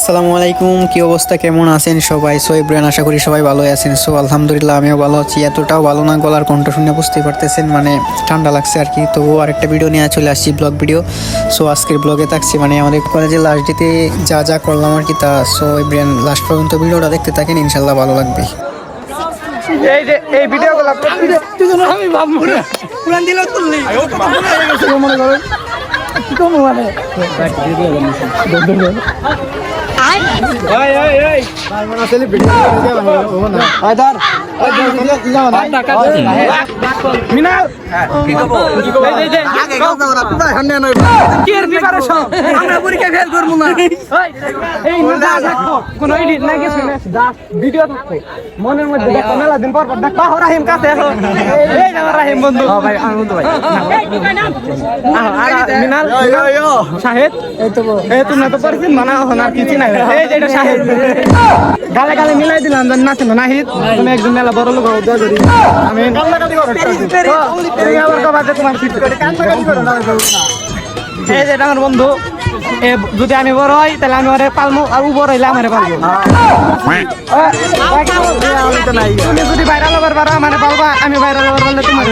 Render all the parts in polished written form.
আসসালামু আলাইকুম, কি অবস্থা, কেমন আছেন সবাই? সো ইব্রাহিম, আশা করি সবাই ভালোই আছেন। সো আলহামদুলিল্লাহ আমিও ভালো আছি। এতটাও ভালো না, গলার কণ্ঠ শুনে বুঝতেই পারতেছেন, মানে ঠান্ডা লাগছে আর কি। তো আরেকটা ভিডিও নিয়ে চলে আসছি, ব্লগ ভিডিও। সো আজকের ব্লগে থাকছি মানে আমাদের কলেজের লাস্ট ডেতে যা যা করলাম আর কি তা। সো ইব্রাহিম লাস্ট পর্যন্ত ভিডিওটা দেখতে থাকেন, ইনশাল্লাহ ভালো লাগবে। এই যে এই ভিডিওগুলো আমি ভাববো না পুরান দিলেও তুললি মনে করেন কি কম মানে মনের মধ্যে মেলা দিন পর রাহিম কাছে রাহিম বন্ধু শাহেদ তুমি তো পরিচিত মানা আর কিছু নাই গালে গালে মিলাই দিলাম নাচেন নাহিদ তুমি একজন মেলা বড় লোক আমি আমার বন্ধু যদি আমি বড় হই তাহলে আমি ওরে পালমু আর ও বড় হইলে আমারে পালবো তুমি যদি ভাইরাল হবার পারো আমারে পালবা আমি ভাইরাল হবার পারলে তোমার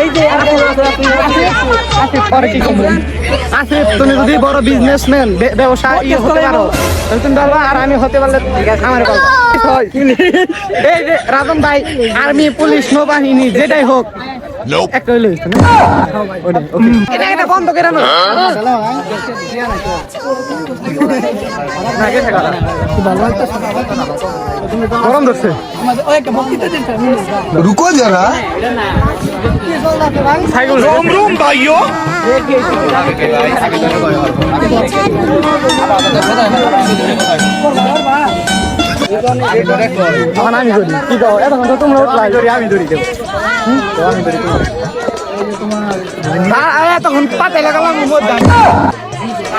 এই যে আসিফ তুমি যদি বড় বিজনেসম্যান ব্যবসায়ী হতে পারো তাহলে তুমি পারবা আর আমি হতে পারলে আমারে পালবা এই যে রাজন ভাই আর্মি পুলিশ নৌবাহিনী যেটাই হোক একটা হইলে এটা বন্ধ করে না গরম ধরছে रुको जरा रोम रोम भाइयों আমি ধরি কি কও এখন তো তোমরা উঠলাই ধরি আমি ধরি দেব আমি ধরি তোমার তখন পাতে লাগালাম মধ্যে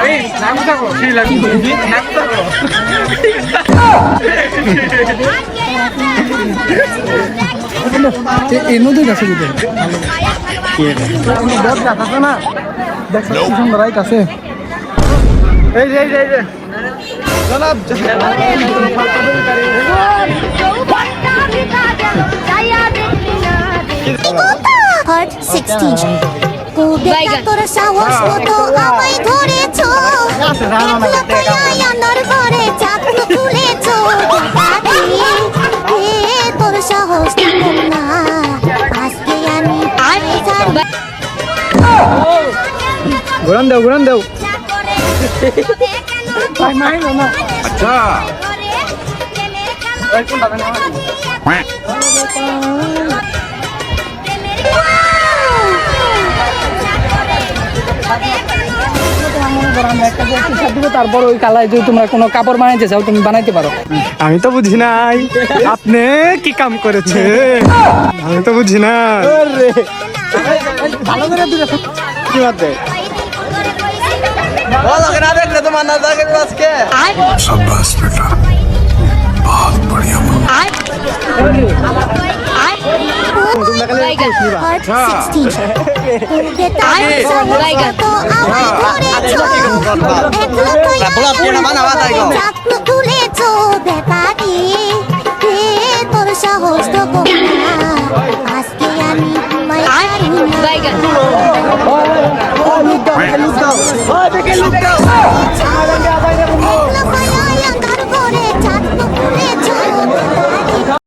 এই নাম থাকো কি লাগি নাম থাকো এই নদীর কাছে দিতে কি এটা বড় কাছে না দেখো কি সুন্দর রাইট আছে এই যে জনাব Part 16 কুবেটা তোর সাহস মতো আমায় ধরেছো একলা পায়ায় আনার ঘরে চাকু খুলেছো তোর সাহস কম না আজকে আমি ঘুরান দেও ভাই মাই না अच्छा তারপর ওই কালায় যদি তোমরা কোনো কাপড় বানাইতে চাও তুমি বানাইতে পারো আমি তো বুঝি নাই আপনি কি কাম করেছে আমি তো বুঝি না ভালো করে কি বাদ দেয় शाबाश बेटा बहुत बढ़िया Part 16 কুবেটা তো আমায় ধরেছো চাকু খুলেছো ব্যাপারে তোর সাহস তো কম না আজকে আমি তোমায় লুক দাও